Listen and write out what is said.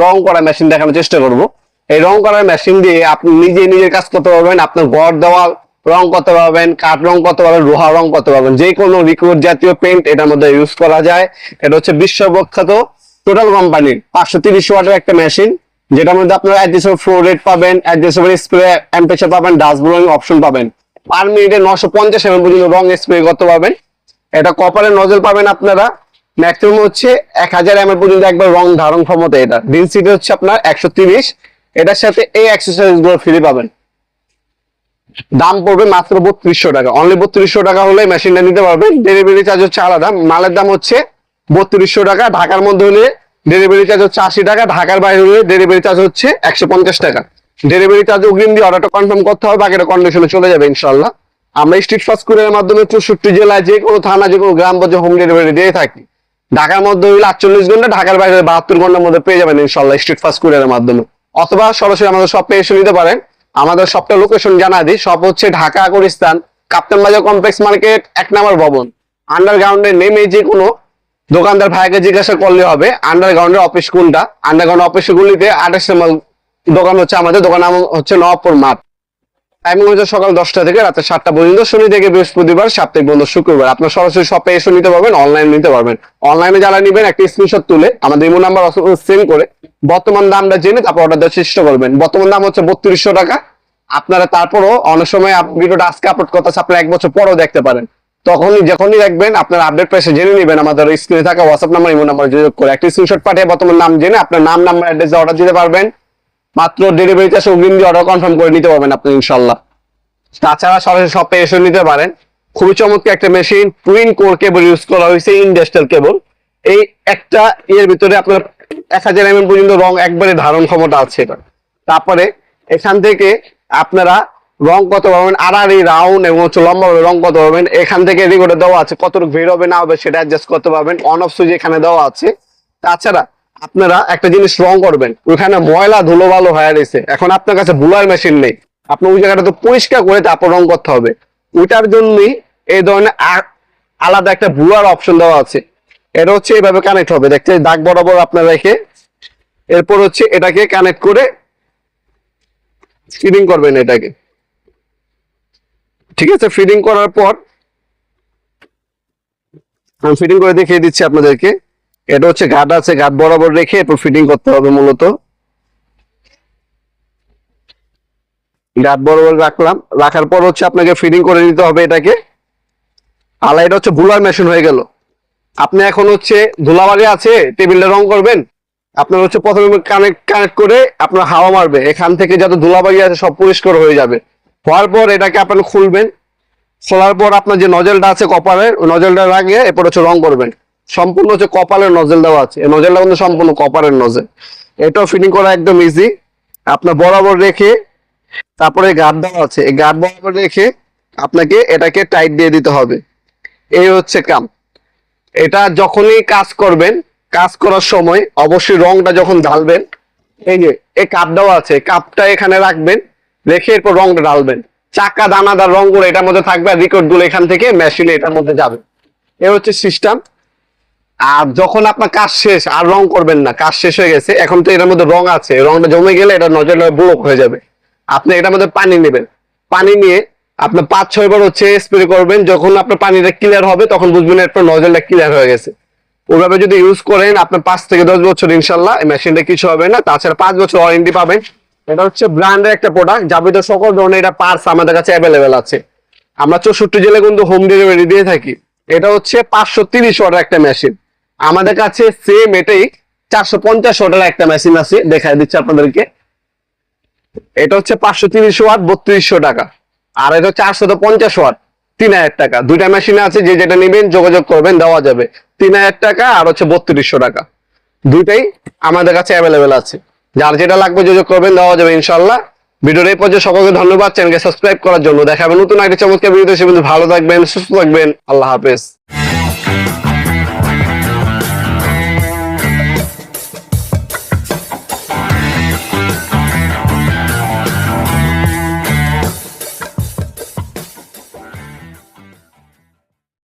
রং করা মেশিন দেখানোর চেষ্টা করব। এই রং করার মেশিন দিয়ে আপনি নিজে নিজের কাজ করতে পারবেন, আপনার ঘর দেওয়াল রং করতে পারবেন, কাঠ রং করতে পারবেন, লোহা রং করতে পারবেন, যে কোনো লিকুইড জাতীয় পেইন্ট এটার মধ্যে ইউজ করা যায়। এটা হচ্ছে বিশ্ববিখ্যাত টোটাল কোম্পানির 530 ওয়াটের একটা মেশিন, যেটার মধ্যে আপনারা অ্যাডজাস্টেবল ফ্লো রেট পাবেন, অ্যাডজাস্টেবল স্প্রে টেম্পারেচার পাবেন, ডাস্ট ব্লোয়িং অপশন পাবেন, পার মিনিটে 950 ml পর্যন্ত রং স্প্রে করতে পারবেন। এটা কপারের নজল পাবেন আপনারা, ম্যাক্সিমাম হচ্ছে 1000 ml পর্যন্ত একবার রং ধারণ ক্ষমতা। এটা ডেনসিটি হচ্ছে আপনার 130। এটার সাথে এই অ্যাক্সেসরিজ গুলো ফ্রি পাবেন। দাম পড়বে মাত্র 3200 টাকা। অনলি 3200 টাকা হলে মেশিনটা নিতে পারবেন। ডেলিভারি চার্জ হচ্ছে আলাদা, মালের দাম হচ্ছে 3200 টাকা। ঢাকার মধ্যে হলে ডেলিভারি চার্জ হচ্ছে 80 টাকা, ঢাকার বাইরে হলে ডেলিভারি চার্জ হচ্ছে 150 টাকা। ডেলিভারি চার্জ অগ্রিম দিয়ে অর্ডারটা কনফার্ম করতে হবে, বাকিটা কন্ডিশনে চলে যাবে ইনশাআল্লাহ। আমরা স্ট্রিট ফাস্ট কুরিয়ারের মাধ্যমে 64 জেলায় যে কোনো থানা, যে কোনো গ্রাম পর্যায়ে হোম ডেলিভারি দিয়ে থাকি। ঢাকার মধ্যে হইলে 48 ঘন্টা, ঢাকার বাইরে 72 ঘন্টার মধ্যে পেয়ে যাবেন ইনশাআল্লাহ স্ট্রিট ফাস্ট কুরিয়ারের মাধ্যমে। অথবা সরাসরি আমাদের শপে এসে নিতে পারেন। আমাদের শপটা লোকেশন জানা দিই। শপ হচ্ছে ঢাকা গুলিস্তান কাপ্তান বাজার কমপ্লেক্স মার্কেট 1 নম্বর ভবন। আন্ডারগ্রাউন্ডে নেমে যে কোনো দোকানদার ভাইকে জিজ্ঞাসা করলে হবে আন্ডারগ্রাউন্ডের অফিস কোনটা। আন্ডারগ্রাউন্ড অফিসের গুলিতে 28 নম্বর দোকান হচ্ছে আমাদের। দোকান নাম হচ্ছে নবাবপুর মাঠ। টাইমিং হচ্ছে সকাল 10টা থেকে রাতে 7টা পর্যন্ত, শনি থেকে বৃহস্পতিবার, সাপ্তাহিক বন্ধ শুক্রবার। আপনার সরাসরি শপে এসে নিতে পারবেন, অনলাইনে নিতে পারবেন। অনলাইনে যারা নেবেন একটা স্ক্রিনশট তুলে আমাদের ইমো নাম্বার সেন্ড করে বর্তমান দামটা জেনে তারপর অর্ডার দেওয়ার চেষ্টা করবেন। বর্তমান দাম হচ্ছে 3200 টাকা। আপনারা তারপরও অনেক সময় ভিডিওটা আজকে আপলোড করতেছে, আপনারা 1 বছর পরেও দেখতে পারেন। যখনই দেখবেন আপনারা আপডেট প্রাইসে জেনে নেবেন। আমাদের স্ক্রিনে থাকা হোয়াটসঅ্যাপ নাম্বার, ইমো নাম্বার যোগাযোগ করে একটা স্ক্রিনশট পাঠিয়ে বর্তমান নাম জেনে আপনার নাম, নাম্বার, অ্যাড্রেস অর্ডার দিতে পারবেন। মাত্র ডেলিভারি চার্জ অগ্রিম দিয়ে অর্ডার কনফার্ম করে নিতে পারবেন আপনি ইনশাআল্লাহ। তাছাড়া সরাসরি শপে এসে নিতে পারেন। খুবই চমৎকার একটা মেশিন, টুইন কোর কেবল ইউজ করা হয়েছে, ইন্ডাস্ট্রিয়াল কেবল। এই একটা এর ভিতরে আপনার 1000 ml পর্যন্ত রং একবারে ধারণ ক্ষমতা আছে এটা। তারপরে এখান থেকে আপনারা রং করতে পারবেন, আড়াআড়ি রাউন্ড এবং হচ্ছে লম্বা রং করতে পারবেন। এখান থেকে রেগুলেটর দেওয়া আছে, কতটুকু বের হবে না হবে সেটা অ্যাডজাস্ট করতে পারবেন। অন অফ সুইচ এখানে দেওয়া আছে। তাছাড়া আপনারা একটা জিনিস রং করবেন, ওখানে ময়লা ধুলো ভালো হয়ে রয়েছে, এখন আপনার কাছে বুলার মেশিন নেই, আপনার ওই জায়গাটা তো পরিষ্কার করে তারপর রং করতে হবে। ওইটার জন্যই এই ধরনের আলাদা একটা বুলার অপশন দেওয়া আছে। এটা হচ্ছে এইভাবে কানেক্ট হবে, দেখতে দাগ বরাবর আপনার রেখে এরপর হচ্ছে এটাকে কানেক্ট করে ফিডিং করবেন এটাকে। ঠিক আছে, ফিডিং করার পর আমি ফিডিং করে দেখিয়ে দিচ্ছি আপনাদেরকে। এটা হচ্ছে গার্ড আছে, গার্ড বরাবর রেখে এরপর ফিডিং করতে হবে। মূলত গার্ড বরাবর রাখলাম, রাখার পর হচ্ছে আপনাকে ফিডিং করে নিতে হবে এটাকে। এটা হচ্ছে বুলার মেশিন হয়ে গেল। আপনি এখন হচ্ছে ধুলাবাড়ি আছে, টেবিলটা রং করবেন, আপনার হচ্ছে প্রথমে কানেক্ট করে আপনার হাওয়া মারবে, এখান থেকে যত ধুলাবাড়ি আছে সব পরিষ্কার হয়ে যাবে। হওয়ার পর এটাকে আপনার খুলবেন, খোলার পর আপনার যে নজলটা আছে কপারের, ওই নজলটা লাগিয়ে এরপর হচ্ছে রং করবেন। সম্পূর্ণ হচ্ছে কপারের নজল দেওয়া আছে, এই নজলটা কিন্তু সম্পূর্ণ কপারের নজল। এটাও ফিটিং করা একদম ইজি। আপনার বরাবর রেখে তারপরে গার্ড দেওয়া আছে, এই গার্ড বরাবর রেখে আপনাকে এটাকে টাইট দিয়ে দিতে হবে। এই হচ্ছে কাম। এটা যখনই কাজ করবেন, কাজ করার সময় অবশ্যই রংটা যখন ঢালবেন, এই যে এই কাপ দেওয়া আছে, কাপটা এখানে রাখবেন, রেখে এরপর রংটা ঢালবেন। চাকা দানাদার রংগুলো এটার মধ্যে থাকবে, আর রিকর্ড গুলো এখান থেকে মেশিনে এটার মধ্যে যাবে। এ হচ্ছে সিস্টেম। আর যখন আপনার কাজ শেষ আর রং করবেন না, কাজ শেষ হয়ে গেছে, এখন তো এটার মধ্যে রং আছে, রংটা জমে গেলে এটা নজলে ব্লক হয়ে যাবে। আপনি এটার মধ্যে পানি নেবেন, পানি নিয়ে আপনার 5-6 বার হচ্ছে স্প্রে করবেন। যখন আপনার পানিটা ক্লিয়ার হবে তখন বুঝবেন এরপর নজলটা ক্লিয়ার হয়ে গেছে। ওইভাবে যদি ইউজ করেন আপনার 5 থেকে 10 বছর ইনশাল্লাহ এই মেশিনটা কিছু হবে না। তাছাড়া 5 বছর ওয়ারেন্টি পাবেন। এটা হচ্ছে ব্র্যান্ডের একটা প্রোডাক্ট, যাবতীয় সকল ধরনের এটা পার্টস আমাদের কাছে অ্যাভেলেবেল আছে। আমরা 64 জেলায় কিন্তু হোম ডেলিভারি দিয়ে থাকি। এটা হচ্ছে 530 ওয়াটের একটা মেশিন। আমাদের কাছে সেম এটাই 450 ওয়াটের একটা মেশিন আছে, দেখাই দিচ্ছি আপনাদেরকে। এটা হচ্ছে 530 ওয়াট 3200 টাকা, আর এটা 450 ওয়াট 3000 টাকা। দুইটা মেশিন আছে, যে যেটা নেবেন যোগাযোগ করবেন, দেওয়া যাবে। 3000 টাকা আর হচ্ছে 3200 টাকা, দুইটাই আমাদের কাছে অ্যাভেলেবেল আছে। যার যেটা লাগবে যোগাযোগ করবেন, দেওয়া যাবে ইনশাল্লাহ। ভিডিওর এই পর্যায়ে সকলকে ধন্যবাদ চ্যানেলকে সাবস্ক্রাইব করার জন্য। দেখাবেন নতুন একটা চমৎকার ভিডিওতে। সে কিন্তু ভালো থাকবেন, সুস্থ থাকবেন। আল্লাহ হাফেজ।